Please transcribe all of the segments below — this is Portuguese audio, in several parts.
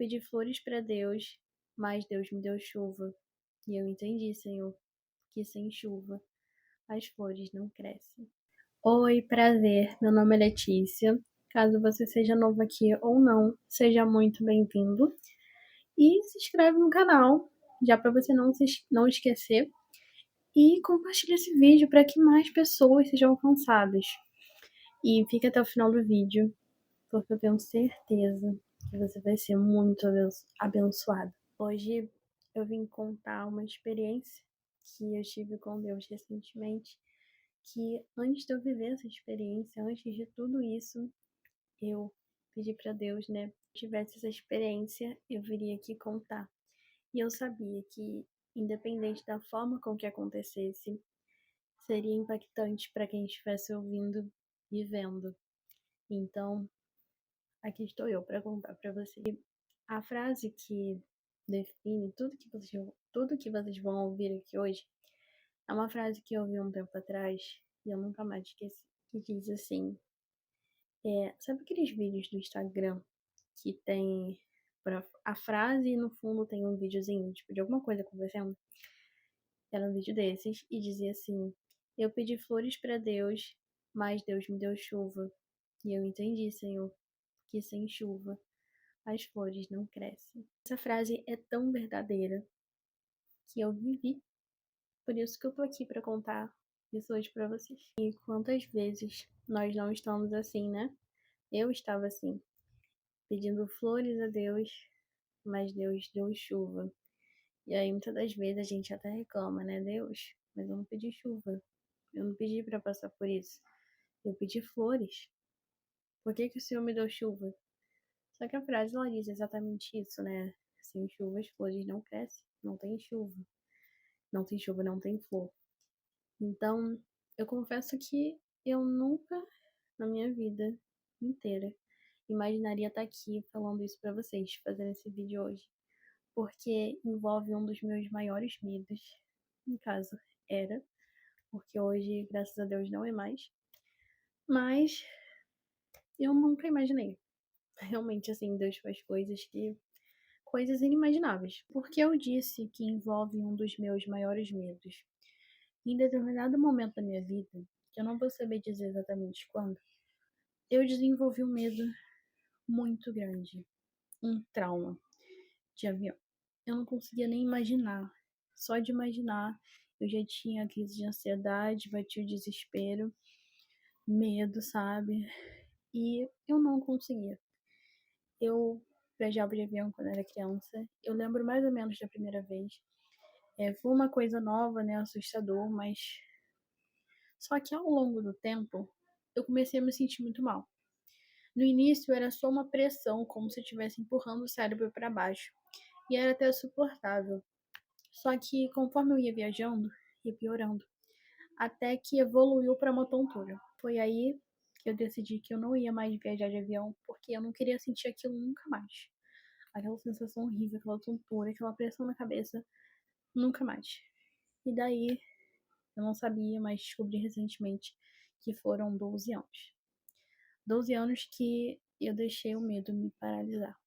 pedi flores para Deus, mas Deus me deu chuva. E eu entendi, Senhor, que sem chuva as flores não crescem. Oi, prazer. Meu nome é Letícia. Caso você seja novo aqui ou não, seja muito bem-vindo. E se inscreve no canal, já para você não esquecer. E compartilha esse vídeo para que mais pessoas sejam alcançadas. E fica até o final do vídeo, porque eu tenho certeza que você vai ser muito abençoado. Hoje eu vim contar uma experiência que eu tive com Deus recentemente, que antes de eu viver essa experiência, antes de tudo isso, eu pedi para Deus, né, que tivesse essa experiência, eu viria aqui contar. E eu sabia que, independente da forma com que acontecesse, seria impactante para quem estivesse ouvindo e vendo. Então, aqui estou eu para contar para você. A frase que define tudo que vocês vão ouvir aqui hoje é uma frase que eu ouvi um tempo atrás e eu nunca mais esqueci. Que diz assim: sabe aqueles vídeos do Instagram que tem a frase e no fundo tem um videozinho, tipo, de alguma coisa acontecendo? Era um vídeo desses e dizia assim: eu pedi flores para Deus, mas Deus me deu chuva. E eu entendi, Senhor, que sem chuva as flores não crescem. Essa frase é tão verdadeira que eu vivi, por isso que eu tô aqui para contar isso hoje para vocês. E quantas vezes nós não estamos assim, né? Eu estava assim, pedindo flores a Deus, mas Deus deu chuva. E aí muitas das vezes a gente até reclama, né? Deus, mas eu não pedi chuva. Eu não pedi para passar por isso. Eu pedi flores. Por que que o Senhor me deu chuva? Só que a frase ela diz exatamente isso, né? Sem chuva as flores não crescem, não tem chuva. Não tem chuva, não tem flor. Então, eu confesso que eu nunca na minha vida inteira imaginaria estar aqui falando isso pra vocês, fazendo esse vídeo hoje, porque envolve um dos meus maiores medos. No caso, era, porque hoje, graças a Deus, não é mais. Mas eu nunca imaginei. Realmente, assim, Deus faz coisas inimagináveis. Porque eu disse que envolve um dos meus maiores medos. Em determinado momento da minha vida, que eu não vou saber dizer exatamente quando, eu desenvolvi um medo muito grande, um trauma de avião. Eu não conseguia nem imaginar. Só de imaginar, eu já tinha crise de ansiedade, batia o desespero, medo, sabe? E eu não conseguia. Eu viajava de avião quando era criança. Eu lembro mais ou menos da primeira vez. Foi uma coisa nova, né? Assustador, mas só que ao longo do tempo, eu comecei a me sentir muito mal. No início era só uma pressão, como se estivesse empurrando o cérebro para baixo, e era até suportável. Só que conforme eu ia viajando, ia piorando, até que evoluiu para uma tontura. Foi aí que eu decidi que eu não ia mais viajar de avião, porque eu não queria sentir aquilo nunca mais. Aquela sensação horrível, aquela tontura, aquela pressão na cabeça, nunca mais. E daí eu não sabia, mas descobri recentemente que foram 12 anos. 12 anos que eu deixei o medo me paralisar.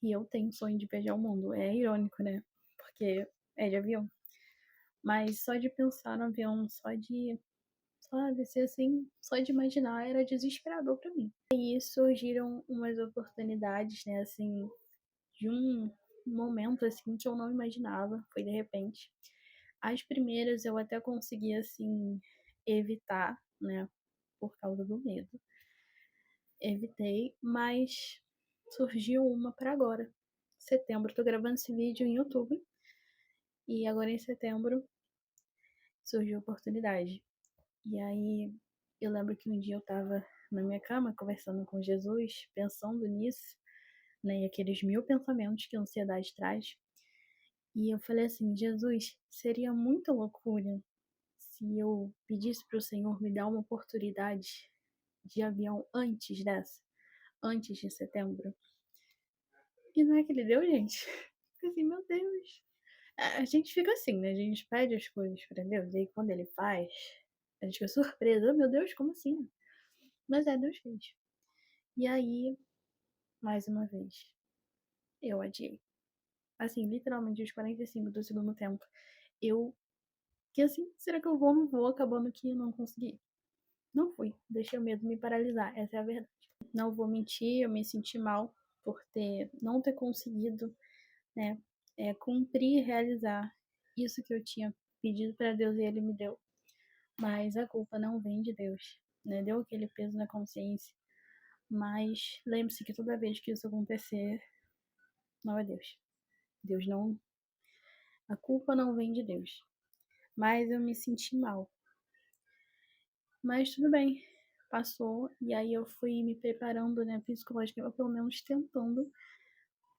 E eu tenho sonho de viajar o mundo. É irônico, né? Porque é de avião. Mas só de pensar no avião, sabe, ser assim, só de imaginar era desesperador pra mim. E surgiram umas oportunidades, né, assim, de um momento, assim, que eu não imaginava. Foi de repente. As primeiras eu até consegui, assim, evitar, né, por causa do medo. Evitei, mas surgiu uma para agora. Setembro, tô gravando esse vídeo em outubro. E agora em setembro surgiu a oportunidade. E aí eu lembro que um dia eu tava na minha cama conversando com Jesus, pensando nisso, né? E aqueles 1000 pensamentos que a ansiedade traz. E eu falei assim, Jesus, seria muita loucura se eu pedisse pro Senhor me dar uma oportunidade de avião antes de setembro. E não é que ele deu, gente? Fica assim, meu Deus. A gente fica assim, né? A gente pede as coisas pra Deus, e aí quando ele faz, a gente fica surpresa. Oh, meu Deus, como assim? Mas Deus fez. E aí, mais uma vez, eu adiei. Assim, literalmente os 45 do segundo tempo, eu que assim, será que eu vou, não vou, acabando que não consegui. Não fui, deixei o medo me paralisar, essa é a verdade. Não vou mentir, eu me senti mal por não ter conseguido, né, cumprir e realizar isso que eu tinha pedido para Deus e Ele me deu. Mas a culpa não vem de Deus, né? Deu aquele peso na consciência. Mas lembre-se que toda vez que isso acontecer, não é Deus. Deus não. A culpa não vem de Deus. Mas eu me senti mal. Mas tudo bem, passou. E aí eu fui me preparando, né, psicologicamente, ou pelo menos tentando,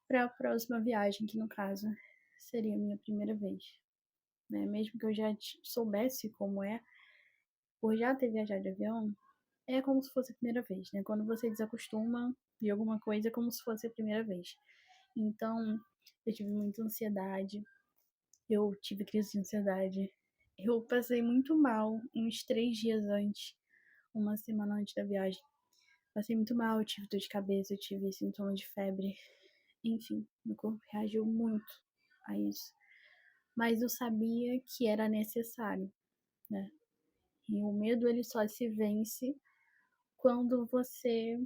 para a próxima viagem, que no caso seria a minha primeira vez. Né? Mesmo que eu já soubesse como é, por já ter viajado de avião, é como se fosse a primeira vez, né? Quando você desacostuma de alguma coisa, é como se fosse a primeira vez. Então, eu tive muita ansiedade, eu tive crise de ansiedade, eu passei muito mal uns 3 dias antes, uma semana antes da viagem. Passei muito mal, eu tive dor de cabeça, eu tive sintomas de febre, enfim, meu corpo reagiu muito a isso. Mas eu sabia que era necessário, né? E o medo, ele só se vence quando você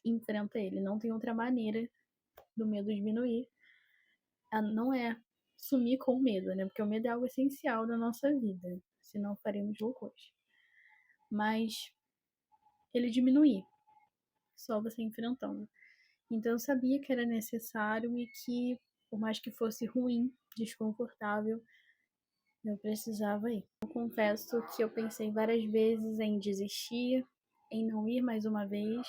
enfrenta ele. Não tem outra maneira do medo diminuir. Não é sumir com o medo, né? Porque o medo é algo essencial da nossa vida. Senão faremos loucuras. Mas ele diminuir, só você enfrentando. Então eu sabia que era necessário e que, por mais que fosse ruim, desconfortável, eu precisava ir. Eu confesso que eu pensei várias vezes em desistir, em não ir mais uma vez,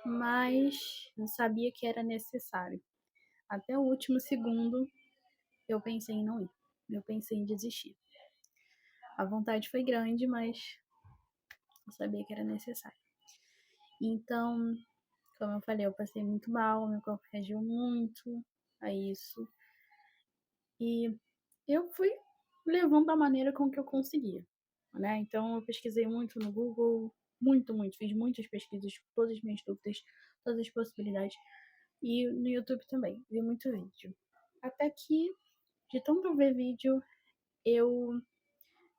mas eu sabia que era necessário. Até o último segundo eu pensei em não ir. Eu pensei em desistir. A vontade foi grande, mas eu sabia que era necessário. Então, como eu falei, eu passei muito mal, meu corpo reagiu muito a isso. E eu fui levando da maneira com que eu conseguia, né? Então, eu pesquisei muito no Google, muito, fiz muitas pesquisas, todas as minhas dúvidas, todas as possibilidades. E no YouTube também, vi muito vídeo. Até que, de tanto ver vídeo, eu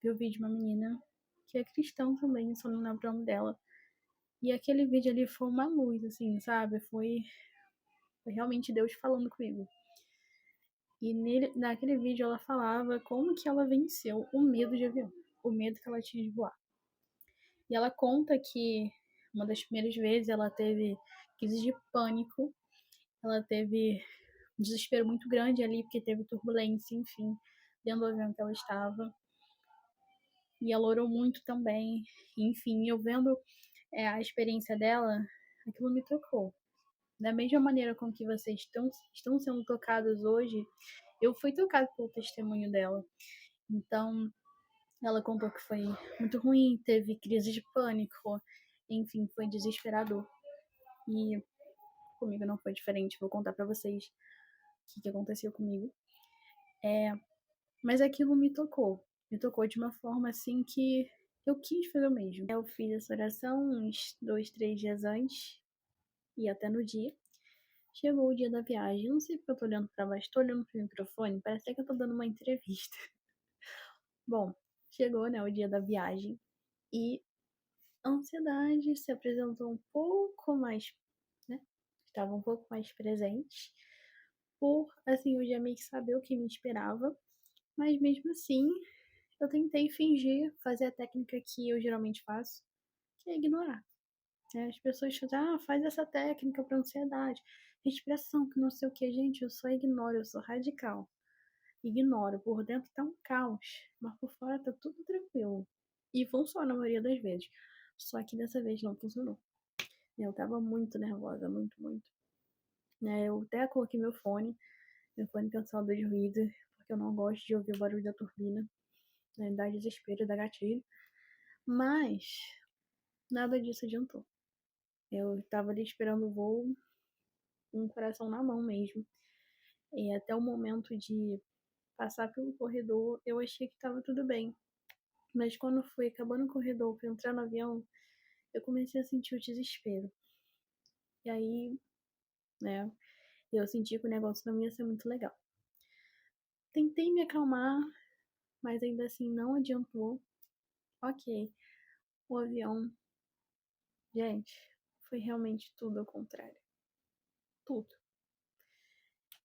vi o vídeo de uma menina que é cristã também, só não lembro o nome dela. E aquele vídeo ali foi uma luz, assim, sabe? Foi realmente Deus falando comigo. E naquele vídeo ela falava como que ela venceu o medo de avião, o medo que ela tinha de voar. E ela conta que uma das primeiras vezes ela teve crise de pânico, ela teve um desespero muito grande ali, porque teve turbulência, enfim, dentro do avião que ela estava. E ela orou muito também. Enfim, eu vendo a experiência dela, aquilo me tocou. Da mesma maneira com que vocês estão sendo tocados hoje, eu fui tocada pelo testemunho dela. Então, ela contou que foi muito ruim, teve crise de pânico, enfim, foi desesperador. E comigo não foi diferente, vou contar pra vocês o que aconteceu comigo. Mas aquilo me tocou de uma forma assim que eu quis fazer o mesmo. Eu fiz essa oração uns 2, 3 dias antes, e até no dia. Chegou o dia da viagem, não sei porque eu tô olhando pra baixo, tô olhando pro microfone, parece até que eu tô dando uma entrevista. Bom, chegou, né, o dia da viagem e a ansiedade se apresentou um pouco mais, né, estava um pouco mais presente, por, assim, eu já meio que saber o que me esperava, mas mesmo assim, eu tentei fingir, fazer a técnica que eu geralmente faço, que é ignorar. Né? As pessoas falam, faz essa técnica para ansiedade, respiração, que não sei o que, gente, eu só ignoro, eu sou radical. Ignoro, por dentro tá um caos, mas por fora tá tudo tranquilo. E funciona a maioria das vezes. Só que dessa vez não funcionou. Eu tava muito nervosa, muito. Né? Eu até coloquei meu fone cancelador de ruído, porque eu não gosto de ouvir o barulho da turbina, né? Dá desespero, dá gatilho. Mas nada disso adiantou. Eu tava ali esperando o voo, com o coração na mão mesmo. E até o momento de passar pelo corredor, eu achei que tava tudo bem. Mas quando fui acabando o corredor para entrar no avião, eu comecei a sentir o desespero. E aí, né, Eu senti que o negócio não ia ser muito legal. Tentei me acalmar, mas ainda assim não adiantou. Ok, o avião, gente, foi realmente tudo ao contrário. Tudo.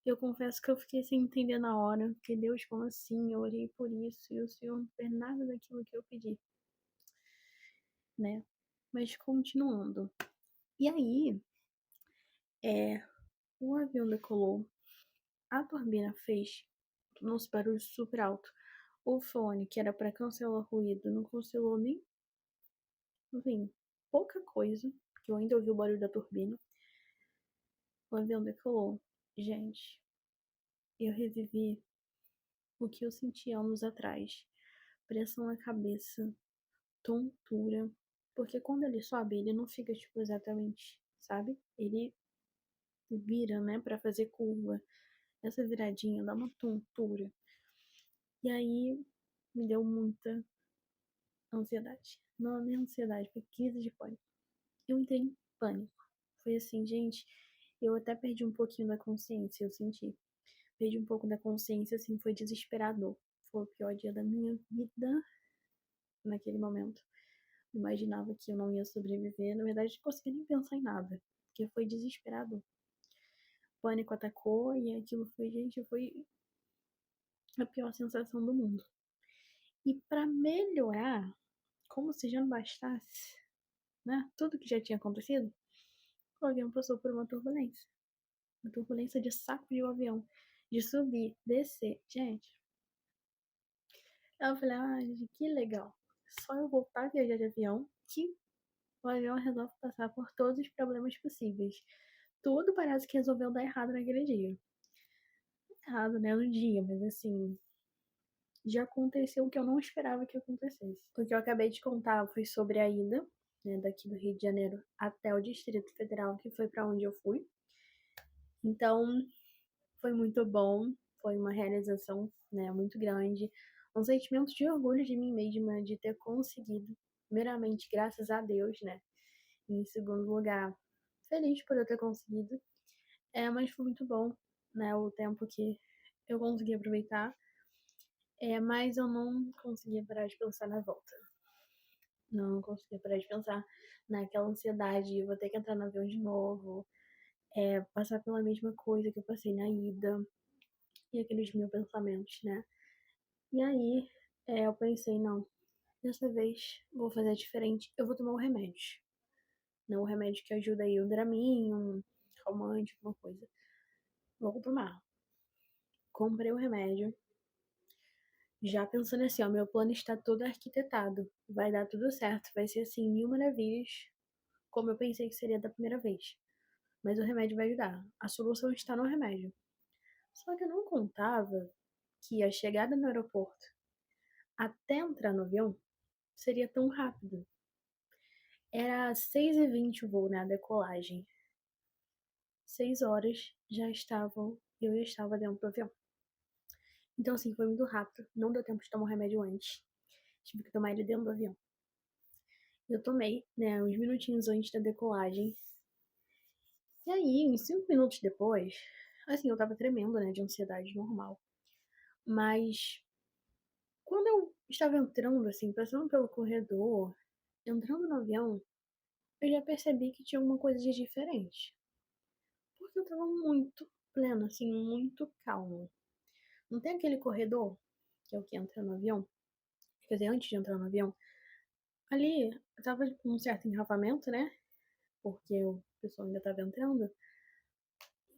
Eu confesso que eu fiquei sem entender na hora, que Deus, como assim? Eu orei por isso e o Senhor não fez nada daquilo que eu pedi, né? Mas continuando. E aí, o avião decolou, a turbina fez nosso barulho super alto. O fone, que era pra cancelar ruído, não cancelou nem, enfim, pouca coisa, que eu ainda ouvi o barulho da turbina. O avião decolou. Gente, eu revivi o que eu senti anos atrás. Pressão na cabeça, tontura. Porque quando ele sobe, ele não fica, tipo, exatamente, sabe? Ele vira, né, pra fazer curva. Essa viradinha dá uma tontura. E aí me deu muita ansiedade. Não é nem ansiedade, foi crise de pânico. Eu entrei em pânico. Foi assim, gente, eu até perdi um pouquinho da consciência, eu senti. Perdi um pouco da consciência, assim, foi desesperador. Foi o pior dia da minha vida naquele momento. Imaginava que eu não ia sobreviver. Na verdade, não conseguia nem pensar em nada, porque foi desesperador. O pânico atacou e aquilo foi, gente, foi a pior sensação do mundo. E para melhorar, como se já não bastasse, né, tudo que já tinha acontecido, o avião passou por uma turbulência. Uma turbulência de saco de um avião. De subir, descer. Gente, eu falei, ah, gente, que legal. Só eu voltar a viajar de avião que o avião resolve passar por todos os problemas possíveis. Tudo parece que resolveu dar errado naquele dia. Errado, né, no dia, mas assim, já aconteceu o que eu não esperava que acontecesse. O que eu acabei de contar foi sobre a ida, né, daqui do Rio de Janeiro até o Distrito Federal, que foi para onde eu fui. Então, foi muito bom, foi uma realização, né, muito grande, um sentimento de orgulho de mim mesma de ter conseguido, primeiramente graças a Deus, né, e em segundo lugar, feliz por eu ter conseguido, mas foi muito bom, né, o tempo que eu consegui aproveitar, mas eu não conseguia parar de pensar na volta. Não conseguia parar de pensar naquela ansiedade, vou ter que entrar no avião de novo, passar pela mesma coisa que eu passei na ida, e aqueles mil pensamentos, né. E aí, eu pensei: "Não, dessa vez vou fazer diferente, eu vou tomar um remédio". Não, o remédio que ajuda aí o Dramin, um calmante, alguma coisa. Vou tomar. Comprei o remédio, já pensando assim: "Ó, meu plano está todo arquitetado, vai dar tudo certo, vai ser assim, mil maravilhas, como eu pensei que seria da primeira vez, mas o remédio vai ajudar, a solução está no remédio". Só que eu não contava que a chegada no aeroporto até entrar no avião seria tão rápido. Era 6h20 o voo, né, a decolagem. 6 horas eu já estava dentro do avião. Então, assim, foi muito rápido, não deu tempo de tomar o remédio antes. Tive que tomar ele dentro do avião. Eu tomei, né, uns minutinhos antes da decolagem. E aí, uns 5 minutos depois, assim, eu estava tremendo, né, de ansiedade normal. Mas quando eu estava entrando, assim, passando pelo corredor, entrando no avião, eu já percebi que tinha alguma coisa de diferente. Porque eu estava muito plena, assim, muito calma. Não tem aquele corredor, que é o que entra no avião, quer dizer, antes de entrar no avião, ali estava com um certo engarrafamento, né, porque o pessoal ainda estava entrando,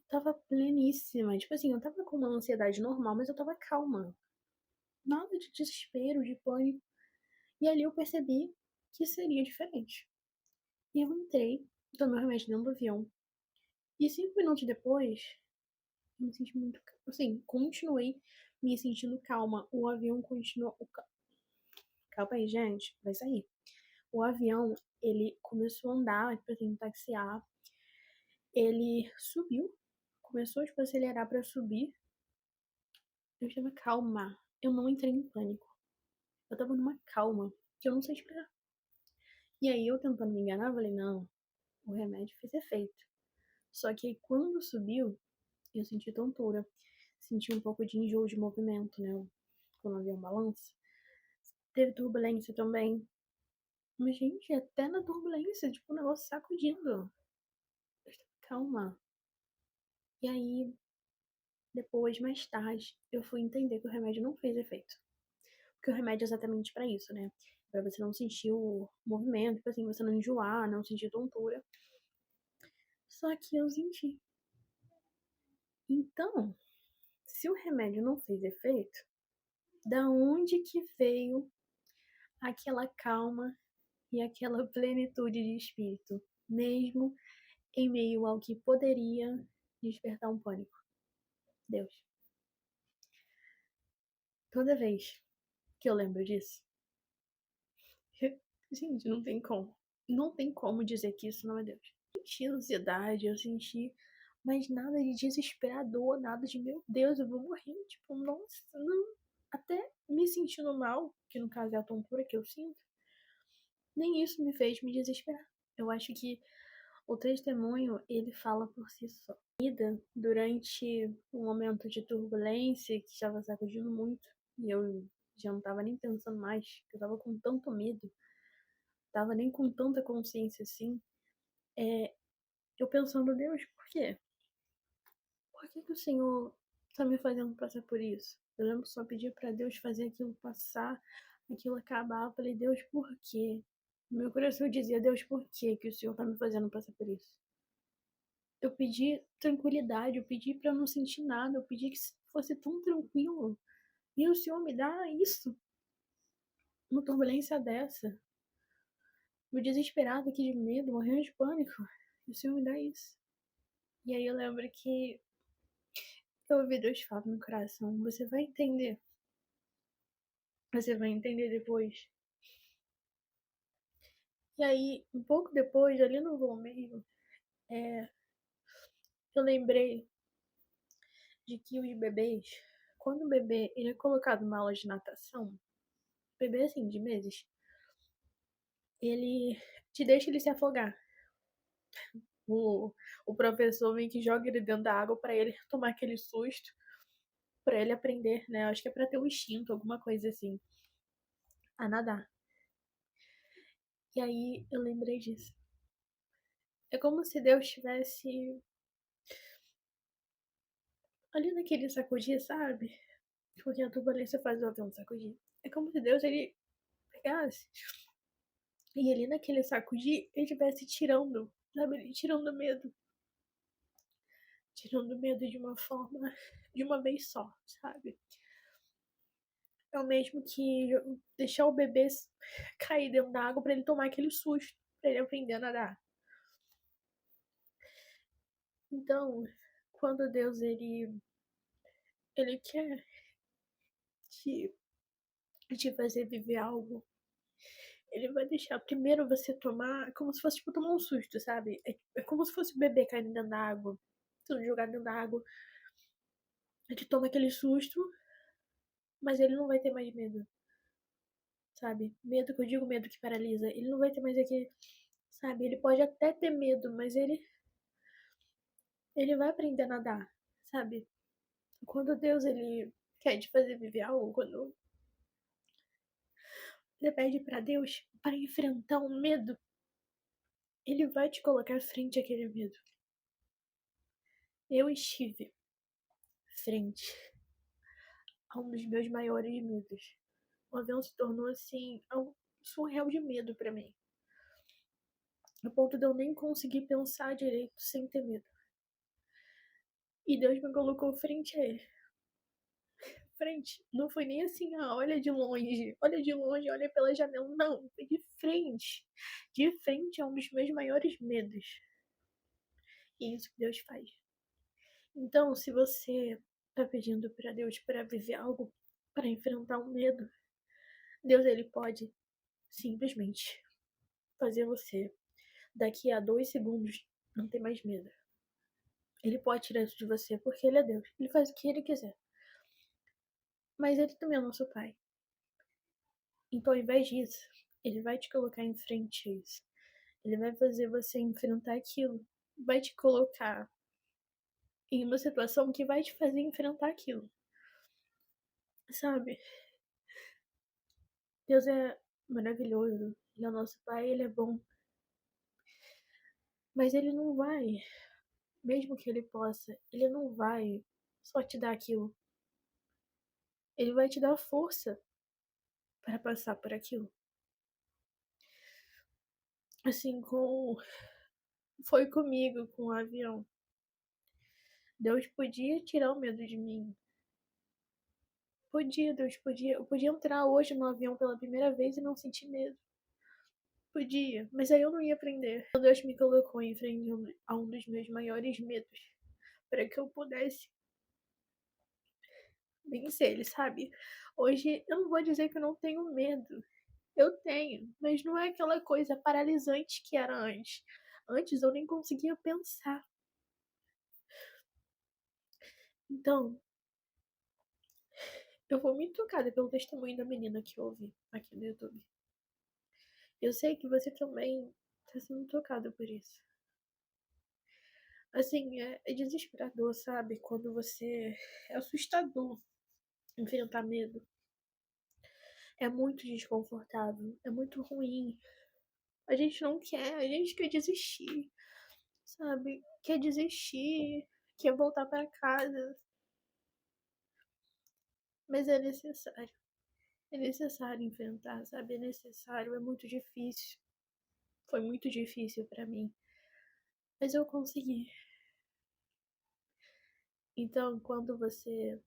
estava pleníssima, tipo assim, eu estava com uma ansiedade normal, mas eu estava calma, nada de desespero, de pânico, e ali eu percebi que seria diferente. E eu entrei, tomei o remédio dentro do avião, e 5 minutos depois, eu me senti muito assim, continuei me sentindo calma, o avião continuou calma aí gente, vai sair. O avião, ele começou a andar, tipo assim, taxiar, ele subiu, começou, tipo, a acelerar pra subir, eu estava calma, eu não entrei em pânico, eu estava numa calma, que eu não sei explicar. E aí eu tentando me enganar, eu falei: "Não, o remédio fez efeito". Só que aí quando subiu, eu senti tontura, senti um pouco de enjoo de movimento, né, quando havia um balanço. Teve turbulência também. Mas, gente, até na turbulência, tipo, o negócio sacudindo. Calma. E aí, depois, mais tarde, eu fui entender que o remédio não fez efeito. Porque o remédio é exatamente pra isso, né? Pra você não sentir o movimento, tipo assim, você não enjoar, não sentir tontura. Só que eu senti. Então, se o remédio não fez efeito, da onde que veio aquela calma e aquela plenitude de espírito, mesmo em meio ao que poderia despertar um pânico? Deus. Toda vez que eu lembro disso, gente, não tem como. Não tem como dizer que isso não é Deus. Eu senti ansiedade, eu senti, mas nada de desesperador, nada de meu Deus, eu vou morrer. Tipo, nossa, não. Até me sentindo mal, que no caso é a tontura que eu sinto, nem isso me fez me desesperar. Eu acho que o testemunho, ele fala por si só. Durante um momento de turbulência que estava sacudindo muito, e eu já não estava nem pensando mais, eu estava com tanto medo, estava nem com tanta consciência assim, eu pensando, Deus, por quê? Por que que o Senhor está me fazendo passar por isso? Eu lembro só pedir para Deus fazer aquilo passar, aquilo acabar. Eu falei, Deus, por quê? Meu coração dizia, Deus, por quê que o Senhor está me fazendo passar por isso? Eu pedi tranquilidade, eu pedi para não sentir nada, eu pedi que fosse tão tranquilo. E o Senhor me dá isso, uma turbulência dessa. Eu desesperada aqui de medo, morrendo de pânico. E o Senhor me dá isso. E aí eu lembro que eu ouvi Deus falar no meu coração, você vai entender. Você vai entender depois. E aí, um pouco depois, ali no voo mesmo, eu lembrei de que os bebês, quando o bebê ele é colocado numa aula de natação, bebê assim, de meses, ele te deixa ele se afogar. O, o professor vem que joga ele dentro da água para ele tomar aquele susto, para ele aprender, né? Acho que é para ter um instinto, alguma coisa assim, a nadar. E aí eu lembrei disso. É como se Deus tivesse ali naquele sacudir, sabe? Porque a turbulência faz o avião sacudir. É como se Deus ele pegasse e ali naquele sacudir ele estivesse tirando, sabe? Ele tirando medo. Tirando medo de uma forma, de uma vez só, sabe? É o mesmo que deixar o bebê cair dentro da água para ele tomar aquele susto, para ele aprender a nadar. Então, quando Deus ele quer te, te fazer viver algo, ele vai deixar primeiro você tomar, como se fosse tipo tomar um susto, sabe? É como se fosse o bebê caindo dentro da água, tudo jogado dentro da água. Ele toma aquele susto, mas ele não vai ter mais medo, sabe? Medo que eu digo medo que paralisa. Ele não vai ter mais aquele, sabe? Ele pode até ter medo, mas ele vai aprender a nadar, sabe? Quando Deus ele quer te fazer viver algo, quando você pede para Deus para enfrentar um medo, ele vai te colocar frente àquele medo. Eu estive frente a um dos meus maiores medos. O avião se tornou assim algo surreal de medo para mim. A ponto de eu nem conseguir pensar direito sem ter medo. E Deus me colocou frente a ele. Frente. Não foi nem assim, ah, olha de longe, olha pela janela. Não, foi de frente. De frente é um dos meus maiores medos. E é isso que Deus faz. Então, se você tá pedindo para Deus para viver algo, para enfrentar um medo, Deus ele pode simplesmente fazer você daqui a 2 segundos não ter mais medo. Ele pode tirar isso de você porque ele é Deus. Ele faz o que ele quiser. Mas ele também é nosso pai. Então, ao invés disso, ele vai te colocar em frente a isso. Ele vai fazer você enfrentar aquilo. Vai te colocar em uma situação que vai te fazer enfrentar aquilo, sabe. Deus é maravilhoso, Ele é o nosso Pai, Ele é bom, mas Ele não vai, mesmo que Ele possa, Ele não vai só te dar aquilo, Ele vai te dar força para passar por aquilo. Assim como foi comigo com o avião. Deus podia tirar o medo de mim. Podia, Deus podia. Eu podia entrar hoje no avião pela primeira vez e não sentir medo. Podia, mas aí eu não ia aprender. Então Deus me colocou em frente a um dos meus maiores medos, para que eu pudesse vencer ele, sabe? Hoje eu não vou dizer que eu não tenho medo. Eu tenho, mas não é aquela coisa paralisante que era antes. Antes eu nem conseguia pensar. Então, eu vou muito tocada pelo testemunho da menina que eu ouvi aqui no YouTube. Eu sei que você também tá sendo tocado por isso. Assim, é desesperador, sabe? Quando você. É assustador enfrentar medo. É muito desconfortável, é muito ruim. A gente não quer, a gente quer desistir, sabe? Quer desistir, quer voltar pra casa. Mas é necessário. É necessário enfrentar, sabe? É necessário, é muito difícil. Foi muito difícil pra mim. Mas eu consegui. Então, quando você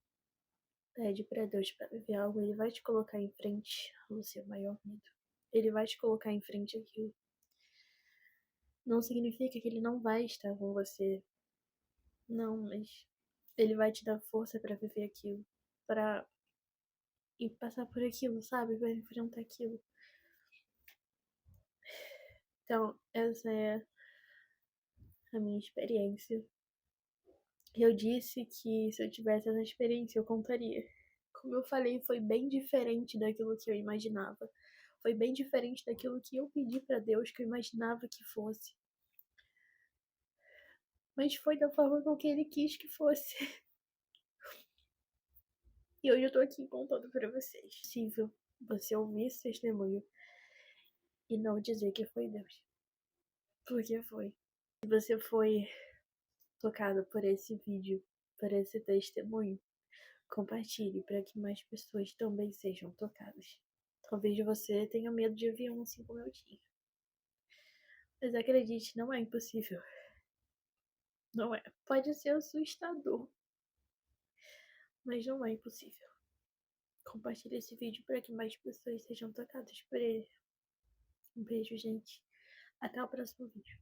pede pra Deus pra viver algo, Ele vai te colocar em frente ao seu maior medo. Ele vai te colocar em frente àquilo. Não significa que Ele não vai estar com você. Não, mas Ele vai te dar força pra viver aquilo. Pra ir passar por aquilo, sabe? Pra enfrentar aquilo. Então, essa é a minha experiência. Eu disse que se eu tivesse essa experiência, eu contaria. Como eu falei, foi bem diferente daquilo que eu imaginava. Foi bem diferente daquilo que eu pedi pra Deus, que eu imaginava que fosse. Mas foi da forma com que Ele quis que fosse. E hoje eu tô aqui contando pra vocês. É possível você ouvir esse testemunho e não dizer que foi Deus. Porque foi. Se você foi tocado por esse vídeo, por esse testemunho, compartilhe para que mais pessoas também sejam tocadas. Talvez você tenha medo de avião assim como eu tinha. Mas acredite, não é impossível. Não é. Pode ser assustador, mas não é impossível. Compartilhe esse vídeo para que mais pessoas sejam tocadas por ele. Um beijo, gente. Até o próximo vídeo.